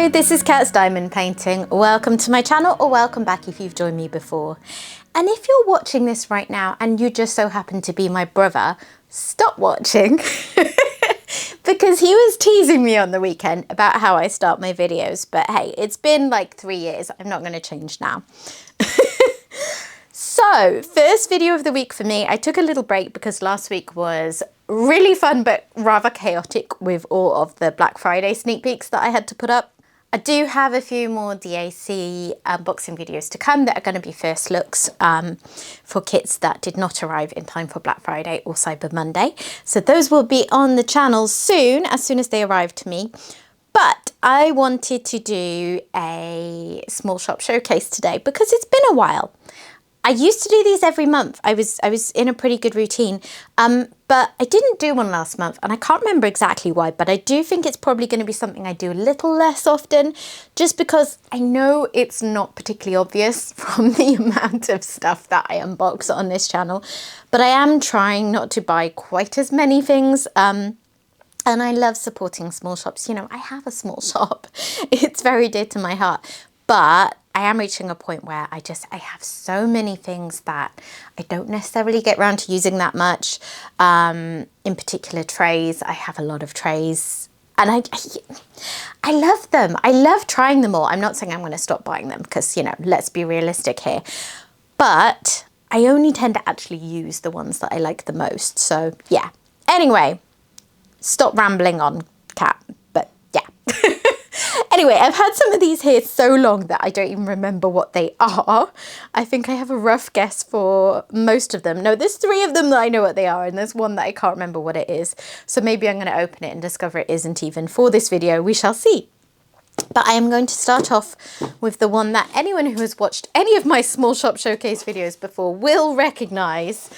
Hello, this is catsdiamondpainting. Welcome to my channel, or welcome back if you've joined me before. And if you're watching this right now and you just so happen to be my brother, stop watching because he was teasing me on the weekend about how I start my videos. But hey, it's been like 3 years. I'm not going to change now. So, first video of the week for me. I took a little break because last week was really fun but rather chaotic with all of the Black Friday sneak peeks that I had to put up. I do have a few more DAC unboxing videos to come that are going to be first looks for kits that did not arrive in time for Black Friday or Cyber Monday. So those will be on the channel soon as they arrive to me. But I wanted to do a small shop showcase today because it's been a while. I used to do these every month. I was in a pretty good routine, but I didn't do one last month, and I can't remember exactly why, but I do think it's probably going to be something I do a little less often, just because I know it's not particularly obvious from the amount of stuff that I unbox on this channel, but I am trying not to buy quite as many things, and I love supporting small shops. You know, I have a small shop. It's very dear to my heart, but I am reaching a point where I have so many things that I don't necessarily get around to using that much. In particular, trays. I have a lot of trays and I love them. I love trying them all. I'm not saying I'm going to stop buying them because, you know, let's be realistic here. But I only tend to actually use the ones that I like the most. So yeah. Anyway, stop rambling on, Cat. But yeah. Anyway, I've had some of these here so long that I don't even remember what they are. I think I have a rough guess for most of them. No, there's 3 of them that I know what they are, and there's one that I can't remember what it is. So maybe I'm going to open it and discover it isn't even for this video. We shall see. But I am going to start off with the one that anyone who has watched any of my small shop showcase videos before will recognize,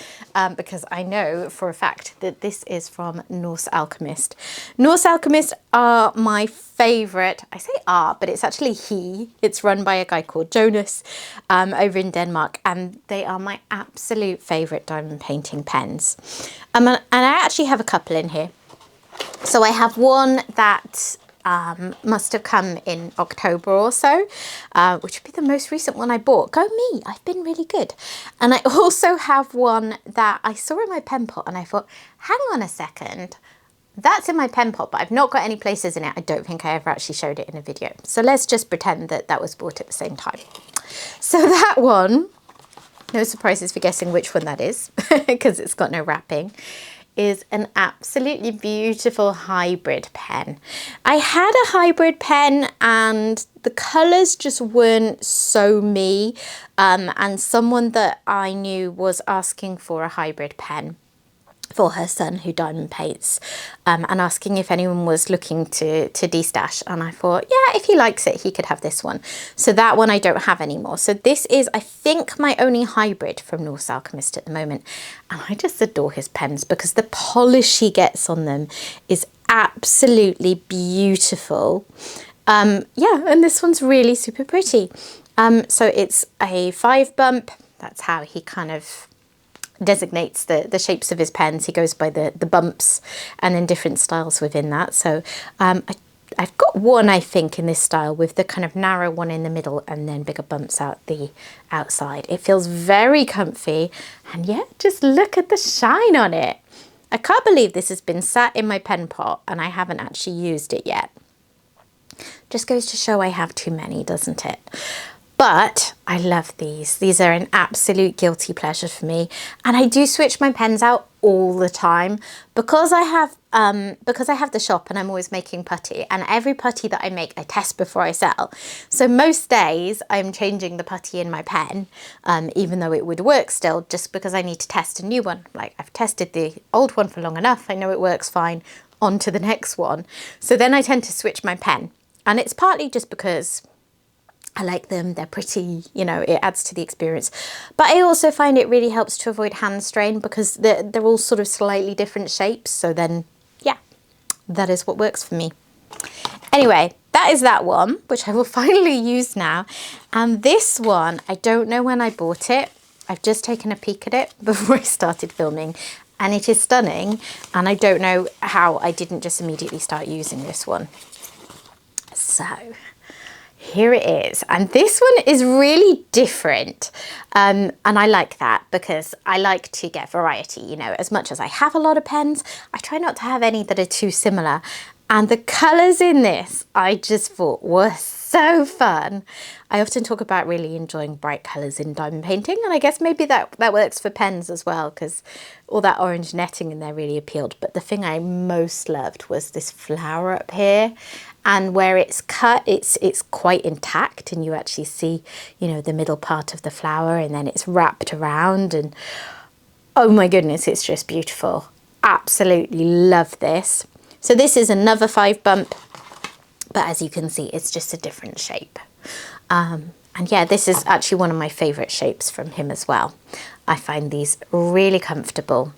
because I know for a fact that this is from Norse Alchemist. Norse Alchemist are my favorite. I say are, but it's actually he. It's run by a guy called Jonas over in Denmark, and they are my absolute favorite diamond painting pens. And I actually have a couple in here. So I have one that must have come in October or so, which would be the most recent one I bought. Go me, I've been really good. And I also have one that I saw in my pen pot and I thought, hang on a second, that's in my pen pot, but I've not got any places in it. I don't think I ever actually showed it in a video. So let's just pretend that that was bought at the same time. So that one, no surprises for guessing which one that is, because it's got no wrapping, is an absolutely beautiful hybrid pen. I had a hybrid pen and the colours just weren't so me, and someone that I knew was asking for a hybrid pen for her son who diamond paints, and asking if anyone was looking to destash, and I thought, yeah, if he likes it he could have this one. So that one I don't have anymore. So this is, I think, my only hybrid from Norse Alchemist at the moment, and I just adore his pens because the polish he gets on them is absolutely beautiful. Yeah, and this one's really super pretty. So it's a 5 bump. That's how he kind of designates the shapes of his pens. He goes by the bumps and then different styles within that. So I've got one, I think, in this style with the kind of narrow one in the middle and then bigger bumps out the outside. It feels very comfy, and yeah, just look at the shine on it. I can't believe this has been sat in my pen pot and I haven't actually used it yet. Just goes to show I have too many, doesn't it? But I love these. These are an absolute guilty pleasure for me. And I do switch my pens out all the time because I have the shop and I'm always making putty, and every putty that I make I test before I sell. So most days I'm changing the putty in my pen, even though it would work still, just because I need to test a new one. Like, I've tested the old one for long enough. I know it works fine. On to the next one. So then I tend to switch my pen, and it's partly just because I like them, they're pretty, you know, it adds to the experience. But I also find it really helps to avoid hand strain because they're all sort of slightly different shapes. So then, yeah, that is what works for me. Anyway, that is that one, which I will finally use now. And this one, I don't know when I bought it. I've just taken a peek at it before I started filming, and it is stunning. And I don't know how I didn't just immediately start using this one. So Here it is, and this one is really different, and I like that because I like to get variety. You know, as much as I have a lot of pens, I try not to have any that are too similar, and the colours in this I just thought were so fun. I often talk about really enjoying bright colours in diamond painting, and I guess maybe that works for pens as well, because all that orange netting in there really appealed. But the thing I most loved was this flower up here, and where it's cut, it's quite intact, and you actually see, you know, the middle part of the flower, and then it's wrapped around, and oh my goodness, it's just beautiful. Absolutely love this. So this is another 5 bump, but as you can see, it's just a different shape. And yeah, this is actually one of my favorite shapes from him as well. I find these really comfortable.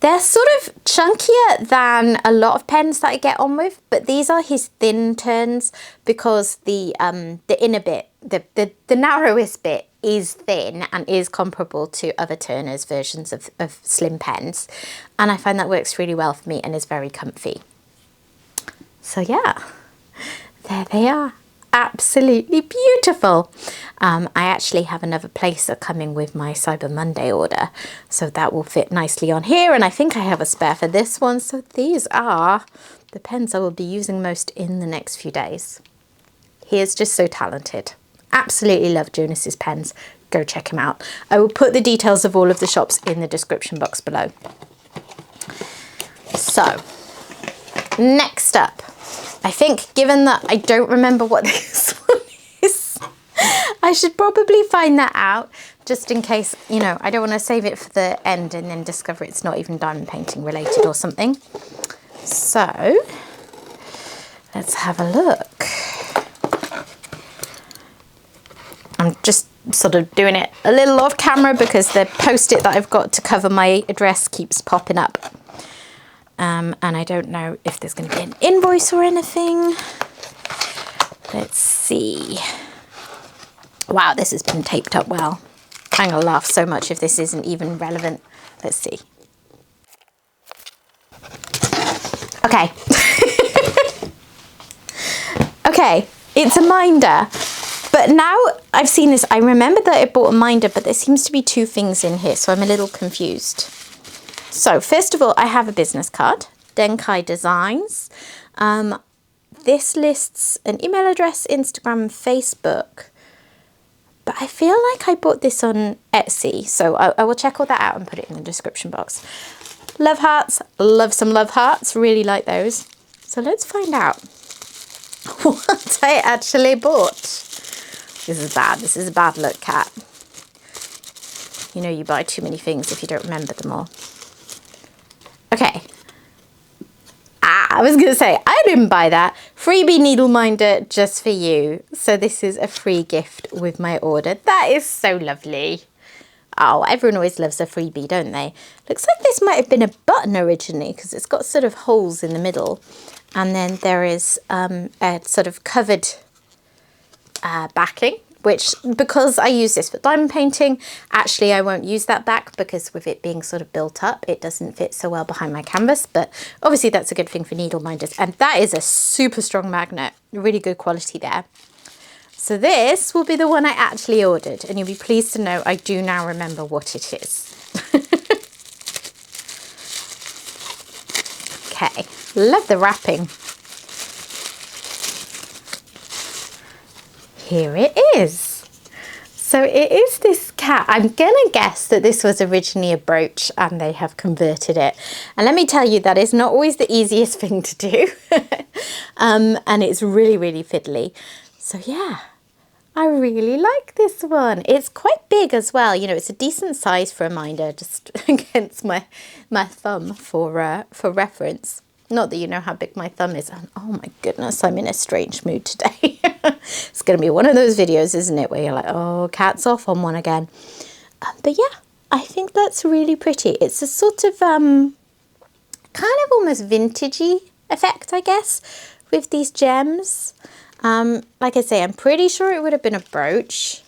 They're sort of chunkier than a lot of pens that I get on with, but these are his thin turns because the inner bit, the narrowest bit is thin and is comparable to other turners' versions of slim pens. And I find that works really well for me and is very comfy. So yeah, there they are. Absolutely beautiful. I actually have another placer coming with my Cyber Monday order, so that will fit nicely on here, and I think I have a spare for this one. So these are the pens I will be using most in the next few days. He is just so talented. Absolutely love Jonas's pens. Go check him out. I will put the details of all of the shops in the description box below. So next up, I think, given that I don't remember what this one is, I should probably find that out, just in case, you know, I don't want to save it for the end and then discover it's not even diamond painting related or something. So let's have a look. I'm just sort of doing it a little off camera because the post-it that I've got to cover my address keeps popping up. And I don't know if there's going to be an invoice or anything. Let's see. Wow, this has been taped up well. I'm going to laugh so much if this isn't even relevant. Let's see. Okay. Okay, it's a minder. But now I've seen this, I remember that I bought a minder, but there seems to be 2 things in here, so I'm a little confused. So first of all, I have a business card, Denkai Designs. This lists an email address, Instagram, Facebook. But I feel like I bought this on Etsy, so I will check all that out and put it in the description box. Love hearts, love some love hearts, really like those. So let's find out what I actually bought. This is bad, this is a bad look, cat. You know you buy too many things if you don't remember them all. Okay. I was going to say, I didn't buy that. Freebie needle minder just for you. So this is a free gift with my order. That is so lovely. Oh, everyone always loves a freebie, don't they? Looks like this might have been a button originally because it's got sort of holes in the middle. And then there is a sort of covered backing, which, because I use this for diamond painting, actually I won't use that back because with it being sort of built up, it doesn't fit so well behind my canvas. But obviously that's a good thing for needle minders. And that is a super strong magnet, really good quality there. So this will be the one I actually ordered, and you'll be pleased to know I do now remember what it is. Okay, love the wrapping. Here it is. So it is this cat. I'm gonna guess that this was originally a brooch and they have converted it. And let me tell you, that is not always the easiest thing to do. And it's really, really fiddly. So yeah, I really like this one. It's quite big as well. You know, it's a decent size for a minder, just against my thumb for reference. Not that you know how big my thumb is. And oh my goodness, I'm in a strange mood today. It's going to be one of those videos, isn't it, where you're like, oh, cat's off on one again. But yeah, I think that's really pretty. It's a sort of kind of almost vintagey effect, I guess, with these gems. Like I say, I'm pretty sure it would have been a brooch.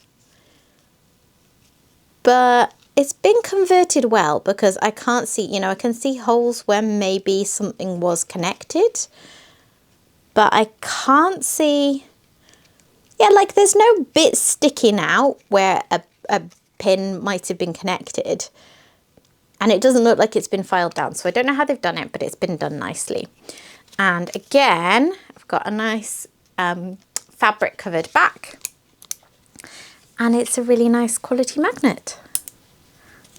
But it's been converted well because I can't see, you know, I can see holes where maybe something was connected. But I can't see Yeah, like there's no bit sticking out where a pin might have been connected. And it doesn't look like it's been filed down. So I don't know how they've done it, but it's been done nicely. And again, I've got a nice fabric covered back. And it's a really nice quality magnet.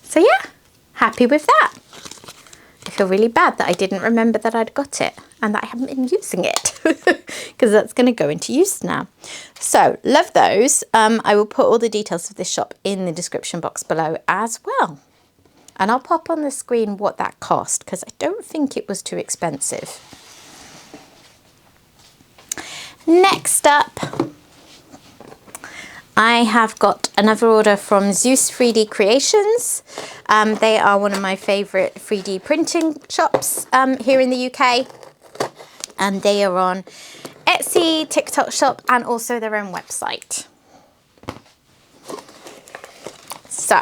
So yeah, happy with that. I feel really bad that I didn't remember that I'd got it and that I haven't been using it because that's going to go into use now. So love those. I will put all the details of this shop in the description box below as well. And I'll pop on the screen what that cost because I don't think it was too expensive. Next up, I have got another order from Zeus 3D Creations. They are one of my favourite 3D printing shops here in the UK. And they are on Etsy, TikTok shop, and also their own website. So,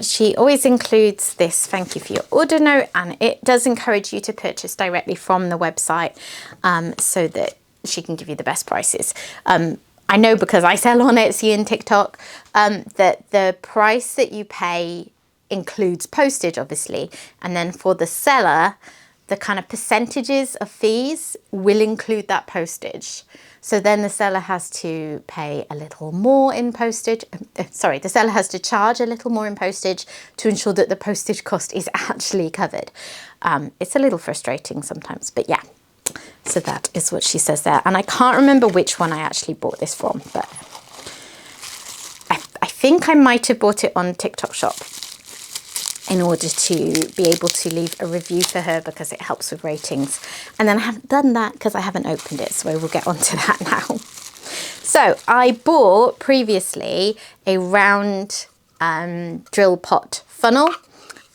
she always includes this thank you for your order note, and it does encourage you to purchase directly from the website so that she can give you the best prices. I know because I sell on Etsy and TikTok that the price that you pay includes postage, obviously. And then for the seller, the kind of percentages of fees will include that postage. So then the seller has to pay a little more in postage. Sorry, the seller has to charge a little more in postage to ensure that the postage cost is actually covered. It's a little frustrating sometimes, but yeah. So that is what she says there. And I can't remember which one I actually bought this from, but I think I might have bought it on TikTok shop in order to be able to leave a review for her because it helps with ratings. And then I haven't done that because I haven't opened it. So I will get onto that now. So I bought previously a round drill pot funnel.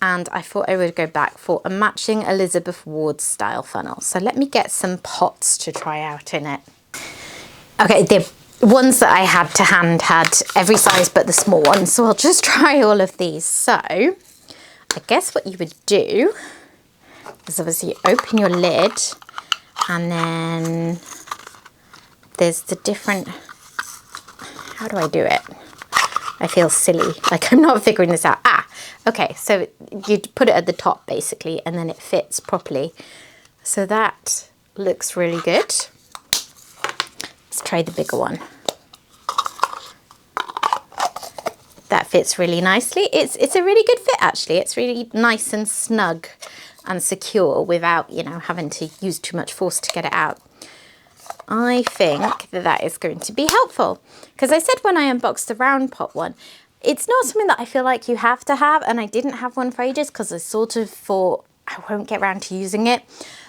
And I thought I would go back for a matching Elizabeth Ward style funnel. So let me get some pots to try out in it. Okay, the ones that I had to hand had every size but the small ones. So I'll just try all of these. So I guess what you would do is obviously open your lid and then there's the different, how do I do it? I feel silly, like I'm not figuring this out. Okay, so you put it at the top basically and then it fits properly. So that looks really good. Let's try the bigger one. That fits really nicely. It's a really good fit actually. It's really nice and snug and secure without, you know, having to use too much force to get it out. I think that that is going to be helpful because I said when I unboxed the round pot one, it's not something that I feel like you have to have, and I didn't have one for ages because I sort of thought I won't get around to using it.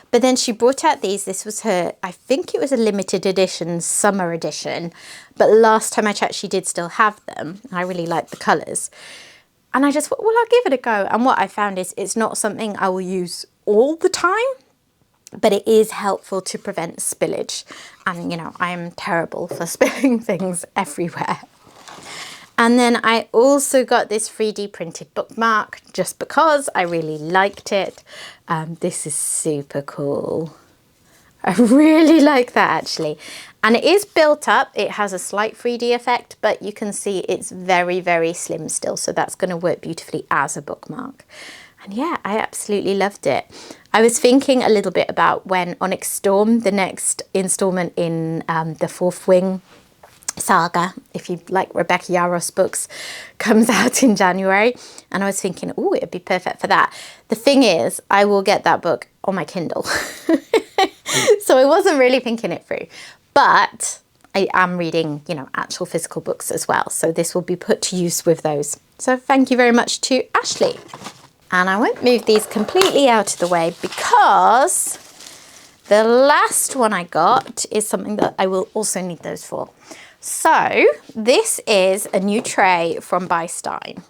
But then she brought out these. This was her, I think it was a limited edition, summer edition. But last time I checked, she did still have them. I really like the colours. And I just thought, well, I'll give it a go. And what I found is it's not something I will use all the time, but it is helpful to prevent spillage. And, you know, I am terrible for spilling things everywhere. And then I also got this 3D printed bookmark just because I really liked it. This is super cool. I really like that actually. And it is built up. It has a slight 3D effect, but you can see it's very, very slim still. So that's going to work beautifully as a bookmark. And yeah, I absolutely loved it. I was thinking a little bit about when Onyx Storm, the next installment in the Fourth Wing saga, if you like Rebecca Yarros books, comes out in January, and I was thinking, oh, it'd be perfect for that. The thing is, I will get that book on my Kindle. So I wasn't really thinking it through, but I am reading, you know, actual physical books as well. So this will be put to use with those. So thank you very much to Ashley. And I won't move these completely out of the way because the last one I got is something that I will also need those for. So this is a new tray from Stine.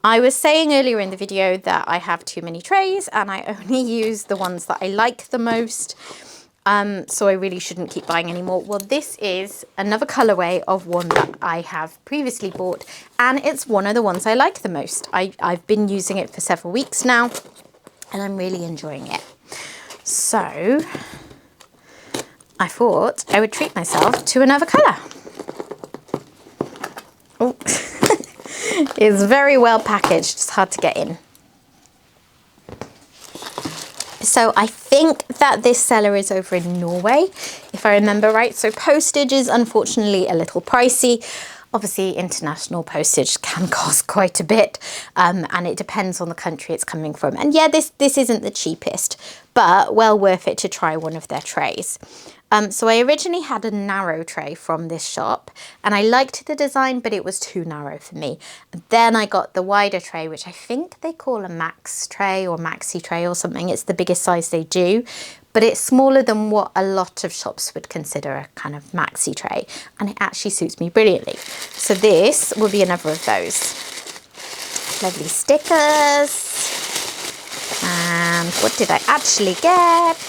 I was saying earlier in the video that I have too many trays and I only use the ones that I like the most. So I really shouldn't keep buying any more. Well, this is another colorway of one that I have previously bought, and it's one of the ones I like the most. I've been using it for several weeks now and I'm really enjoying it. So I thought I would treat myself to another colour. Oh, it's very well packaged, it's hard to get in. So I think that this seller is over in Norway, if I remember right. So postage is unfortunately a little pricey. Obviously, international postage can cost quite a bit, and it depends on the country it's coming from. And yeah, this isn't the cheapest, but well worth it to try one of their trays. So I originally had a narrow tray from this shop, and I liked the design, but it was too narrow for me. And then I got the wider tray, which I think they call a max tray or maxi tray or something. It's the biggest size they do, but it's smaller than what a lot of shops would consider a kind of maxi tray, and it actually suits me brilliantly. So this will be another of those. Lovely stickers. And what did I actually get?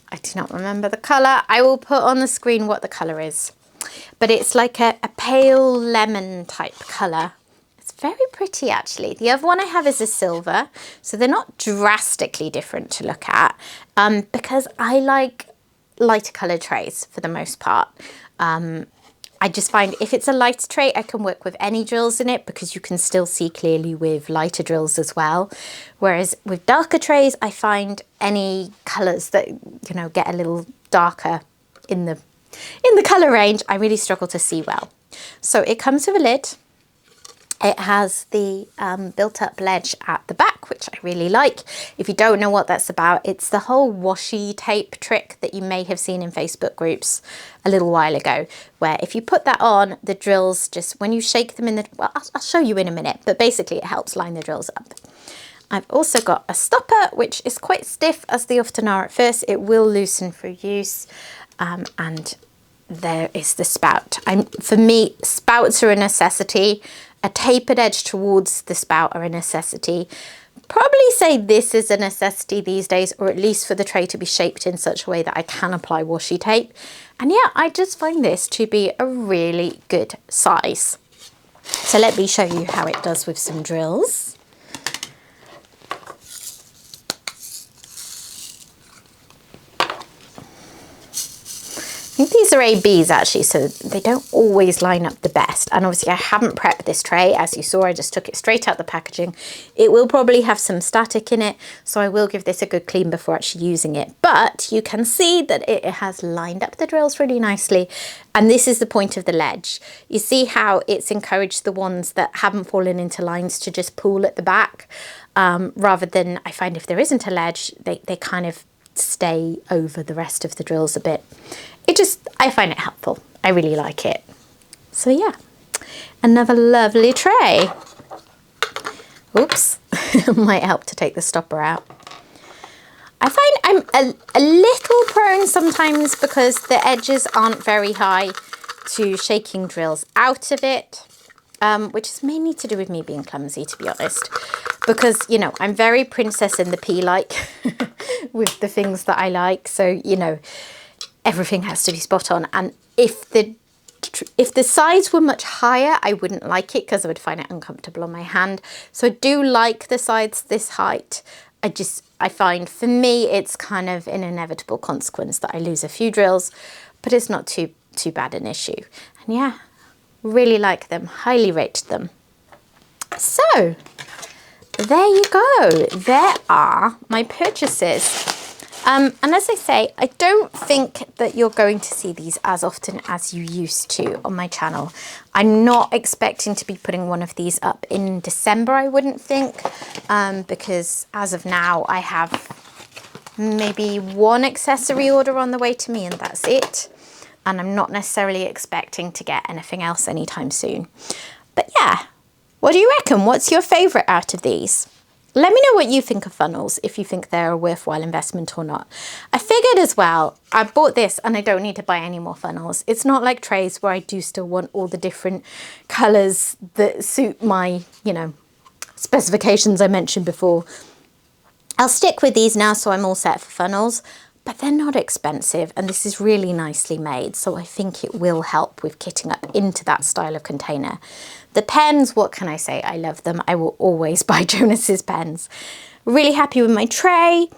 I do not remember the colour. I will put on the screen what the colour is. But it's like a pale lemon type colour. It's very pretty actually. The other one I have is a silver. So they're not drastically different to look at, because I like lighter coloured trays for the most part. I just find if it's a lighter tray, I can work with any drills in it because you can still see clearly with lighter drills as well. Whereas with darker trays, I find any colours that, you know, get a little darker in the colour range, I really struggle to see well. So it comes with a lid. It has the built-up ledge at the back, which I really like. If you don't know what that's about, it's the whole washi tape trick that you may have seen in Facebook groups a little while ago, where if you put that on, the drills just, when you shake them in the, well, I'll show you in a minute, but basically it helps line the drills up. I've also got a stopper, which is quite stiff, as they often are at first. It will loosen for use, and there is the spout. For me, spouts are a necessity. A tapered edge towards the spout are a necessity. Probably say this is a necessity these days, or at least for the tray to be shaped in such a way that I can apply washi tape. And yeah, I just find this to be a really good size. So let me show you how it does with some drills. I think these are ABs actually, so they don't always line up the best. And obviously I haven't prepped this tray. As you saw, I just took it straight out the packaging. It will probably have some static in it, so I will give this a good clean before actually using it. But you can see that it has lined up the drills really nicely. And this is the point of the ledge. You see how it's encouraged the ones that haven't fallen into lines to just pull at the back, rather than, I find if there isn't a ledge, they kind of stay over the rest of the drills a bit. I find it helpful. I really like it. So yeah, another lovely tray. Oops, might help to take the stopper out. I find I'm a little prone sometimes, because the edges aren't very high, to shaking drills out of it, which is mainly to do with me being clumsy, to be honest. Because, you know, I'm very Princess in the Pea-like with the things that I like. So, you know, everything has to be spot on. And if the sides were much higher, I wouldn't like it because I would find it uncomfortable on my hand. So I do like the sides this height. I find for me, it's kind of an inevitable consequence that I lose a few drills, but it's not too bad an issue. And yeah, really like them, highly rate them. So there you go. There are my purchases. And as I say, I don't think that you're going to see these as often as you used to on my channel. I'm not expecting to be putting one of these up in December, I wouldn't think, because as of now, I have maybe one accessory order on the way to me, and that's it. And I'm not necessarily expecting to get anything else anytime soon. But yeah, what do you reckon? What's your favourite out of these? Let me know what you think of funnels, if you think they're a worthwhile investment or not. I figured as well, I bought this and I don't need to buy any more funnels. It's not like trays where I do still want all the different colours that suit my, you know, specifications I mentioned before. I'll stick with these now, so I'm all set for funnels, but they're not expensive and this is really nicely made. So I think it will help with kitting up into that style of container. The pens, what can I say? I love them. I will always buy Jonas's pens. Really happy with my tray.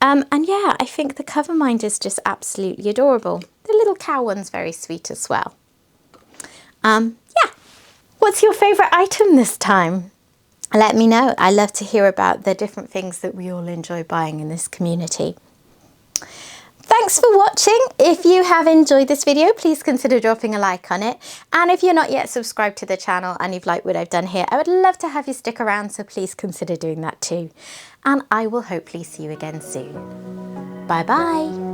And yeah, I think the cover mind is just absolutely adorable. The little cow one's very sweet as well. Yeah. What's your favourite item this time? Let me know. I love to hear about the different things that we all enjoy buying in this community. Thanks for watching. If you have enjoyed this video, please consider dropping a like on it. And if you're not yet subscribed to the channel and you've liked what I've done here, I would love to have you stick around, so please consider doing that too. And I will hopefully see you again soon. Bye bye.